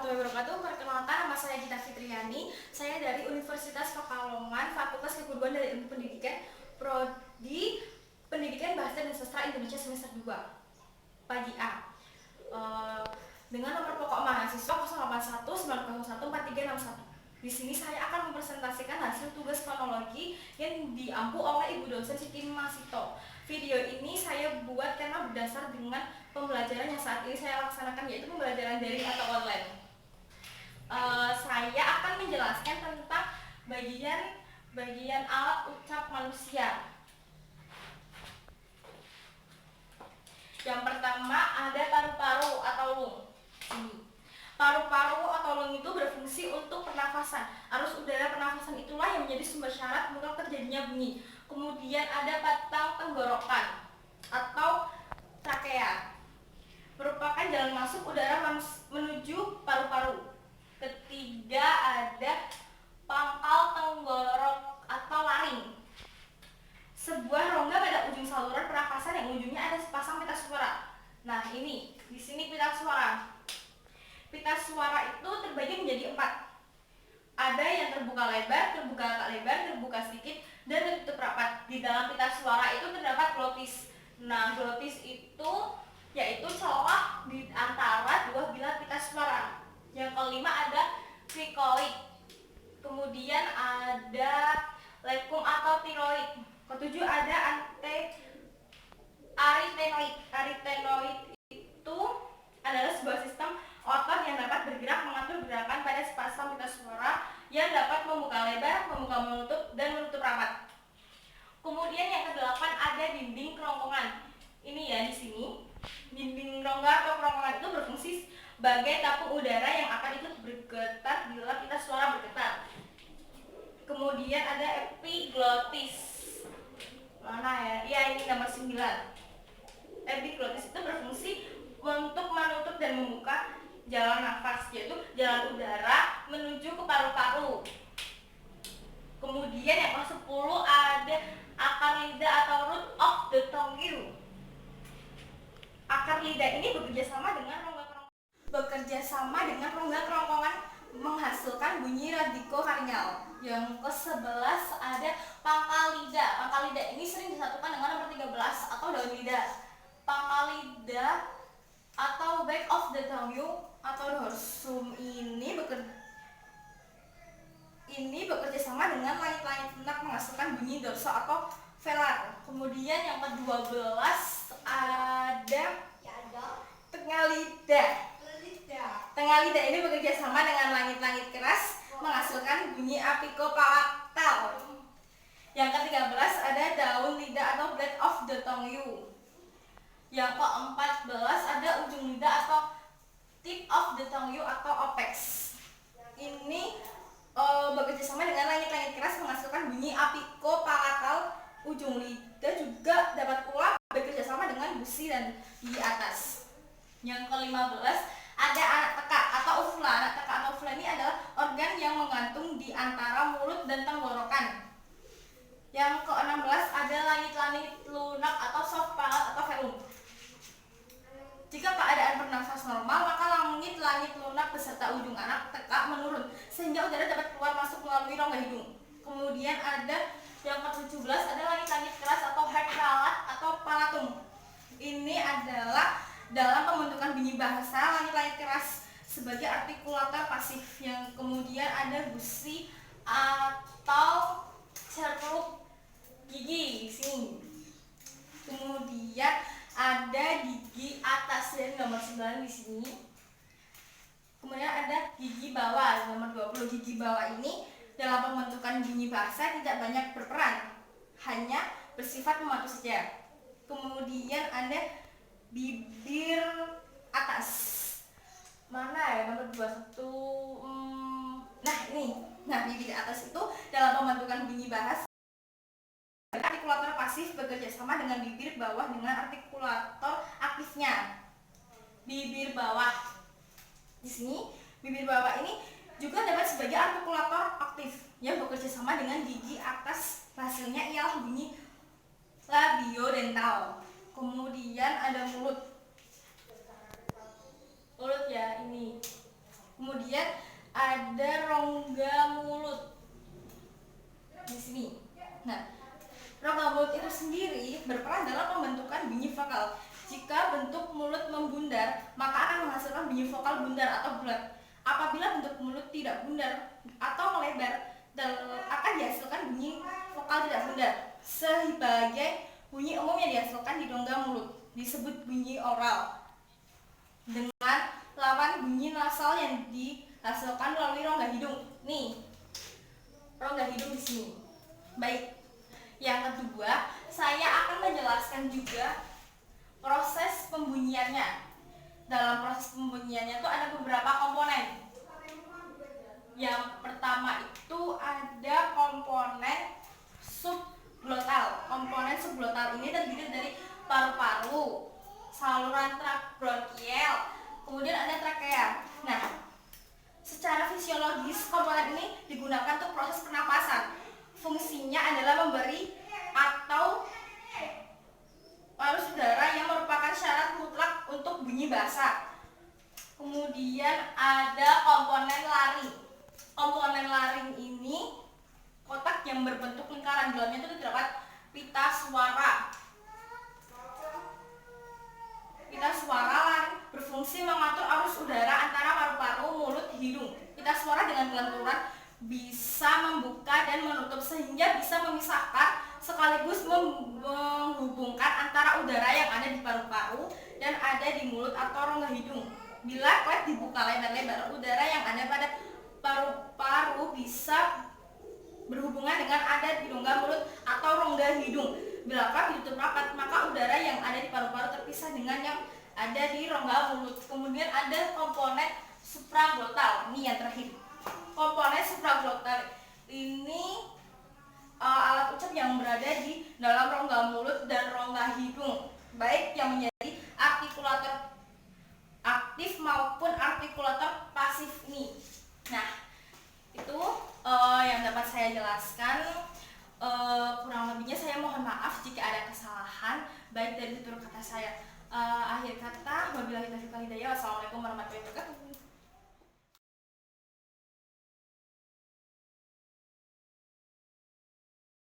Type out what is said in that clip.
warahmatullahi wabarakatuh. Perkenalkan, nama saya Gita Fitriani. Saya dari Universitas Pekalongan, Fakultas Keguruan dan Ilmu Pendidikan, Prodi Pendidikan Bahasa dan Sastra Indonesia semester 2, Pagi A. Dengan nomor pokok mahasiswa 0819014361. Di sini saya akan mempresentasikan hasil tugas kronologi yang diampu oleh Ibu dosen Siti Masito. Video ini saya buat karena berdasar dengan pembelajaran yang saat ini saya laksanakan, yaitu pembelajaran daring atau online. Saya akan menjelaskan tentang bagian alat ucap manusia. Yang pertama ada paru-paru atau lung. Paru-paru atau lung itu berfungsi untuk pernafasan. Arus udara pernafasan itulah yang menjadi sumber syarat untuk terjadinya bunyi. Kemudian ada batang tenggorokan atau trakea, merupakan jalan masuk udara menuju paru-paru. Ketiga ada pangkal tenggorok atau laring, sebuah rongga pada ujung saluran pernafasan yang ujungnya ada sepasang pita suara. Nah, ini di sini pita suara. Pita suara itu terbagi menjadi 4. Ada yang terbuka lebar, terbuka agak lebar, terbuka sedikit, dan tertutup rapat. Di dalam pita suara itu terdapat glotis. Nah, glotis itu yaitu celah di antara dua bilah pita suara. Yang kelima ada krikoid. Kemudian ada lepung atau tiroid. Ketujuh ada arytenoid. Arytenoid itu adalah sebuah sistem otot yang dapat bergerak mengatur gerakan pada sepasang pita suara yang dapat membuka lebar, membuka menutup, dan menutup rapat. Kemudian yang kedelapan ada dinding kerongkongan. Ini ya di sini. Dinding rongga atau kerongkongan itu berfungsi sebagai tampung udara yang akan ikut bergetar bila pita suara bergetar. Kemudian ada epiglotis. Mana ya? Ya, ini nomor 9. Epiglotis itu berfungsi untuk menutup dan membuka jalan nafas, yaitu jalan udara menuju ke paru-paru. Kemudian yang ke-10 ada akar lidah atau root of the tongue. Akar lidah ini bekerja sama dengan rongga kerongkongan menghasilkan bunyi radikofaringal. Yang ke-11 ada pangkal lidah. Pangkal lidah ini sering disatukan dengan nomor 13 atau daun lidah. Pangkal lidah atau back of the tongue atau dorsum ini bekerja sama dengan langit-langit lunak menghasilkan bunyi dorso atau velar. Kemudian yang ke-12 ada tengah lidah. Tengah lidah ini bekerja sama dengan langit-langit keras menghasilkan bunyi apikopalatal. Yang ke-13 ada daun lidah atau blade of the tongue. Yang ke-14 ada ujung lidah atau tip of the tongue atau apex. Ini bekerja sama dengan langit-langit keras menghasilkan bunyi apikopalatal. Ujung lidah juga dapat pula bekerja sama dengan gusi dan gigi atas. Yang ke-15 ada anak teka atau ufula. Anak teka atau ufula ini adalah organ yang menggantung di antara mulut dan tenggorokan. Yang ke-16 ada langit-langit lunak atau soft palate atau velum. Jika keadaan bernafas normal, maka langit-langit lunak beserta ujung anak teka menurun sehingga udara dapat keluar masuk melalui rongga hidung. Kemudian ada yang ke-17 ada langit-langit keras atau hard palate atau palatum. Ini adalah dalam pembentukan bunyi bahasa langit-langit keras sebagai artikulator pasif. Yang kemudian ada gusi atau ceruk gigi di sini. Kemudian ada gigi atas dan nomor 9 di sini. Kemudian ada gigi bawah nomor 20. Gigi bawah ini dalam pembentukan bunyi bahasa tidak banyak berperan, hanya bersifat membantu saja. Kemudian ada bibir atas. Mana ya nomor 21? Nah, ini. Nah, bibir atas itu dalam pembentukan bunyi bahasa artikulator pasif bekerja sama dengan bibir bawah dengan artikulator aktifnya. Bibir bawah. Di sini bibir bawah ini juga dapat sebagai artikulator aktif yang bekerja sama dengan gigi atas. Hasilnya ialah bunyi labiodental. Kemudian ada mulut. Mulut ya ini. Kemudian Kemudian ada rongga mulut di sini. Nah, rongga mulut itu sendiri berperan dalam pembentukan bunyi vokal. Jika bentuk mulut membundar, maka akan menghasilkan bunyi vokal bundar atau bulat. Apabila bentuk mulut tidak bundar atau melebar, akan dihasilkan bunyi vokal tidak bundar. Sebagai bunyi umum yang dihasilkan di rongga mulut disebut bunyi oral. Dengan lawan bunyi nasal yang dihasilkan melalui rongga hidung. Nih, rongga hidung di sini. Baik. Yang kedua, saya akan menjelaskan juga proses pembunyiannya. Dalam proses pembunyiannya itu ada beberapa komponen. Yang pertama itu ada komponen subglotal. Komponen subglotal ini terdiri dari paru-paru, saluran bronkial, kemudian ada trakea. Nah, secara fisiologis komponen ini digunakan untuk proses pernapasan. Fungsinya adalah memberi atau arus udara yang merupakan syarat mutlak untuk bunyi bahasa. Kemudian ada komponen laring. Komponen laring ini kotak yang berbentuk lingkaran, di dalamnya itu terdapat pita suara. Pita suara laring berfungsi mengatur arus udara antara paru-paru, mulut, hidung. Pita suara dengan kelenturan bisa membuka dan menutup sehingga bisa memisahkan sekaligus menghubungkan antara udara yang ada di paru-paru dan ada di mulut atau rongga hidung. Bila klep dibuka lebar-lebar, udara yang ada pada paru-paru bisa berhubungan dengan ada di rongga mulut atau rongga hidung. Bila klep ditutup rapat, maka udara yang ada di paru-paru terpisah dengan yang ada di rongga mulut. Kemudian ada komponen supraglotal. Ini yang terakhir. Komponen supraglotal ini alat ucap yang berada di dalam rongga mulut dan rongga hidung, baik yang menjadi artikulator aktif maupun artikulator pasif ini. Nah, itu yang dapat saya jelaskan. Kurang lebihnya saya mohon maaf jika ada kesalahan baik dari tutur kata saya. Akhir kata, wabillahi taufiq wal hidayah. Wassalamualaikum warahmatullahi wabarakatuh.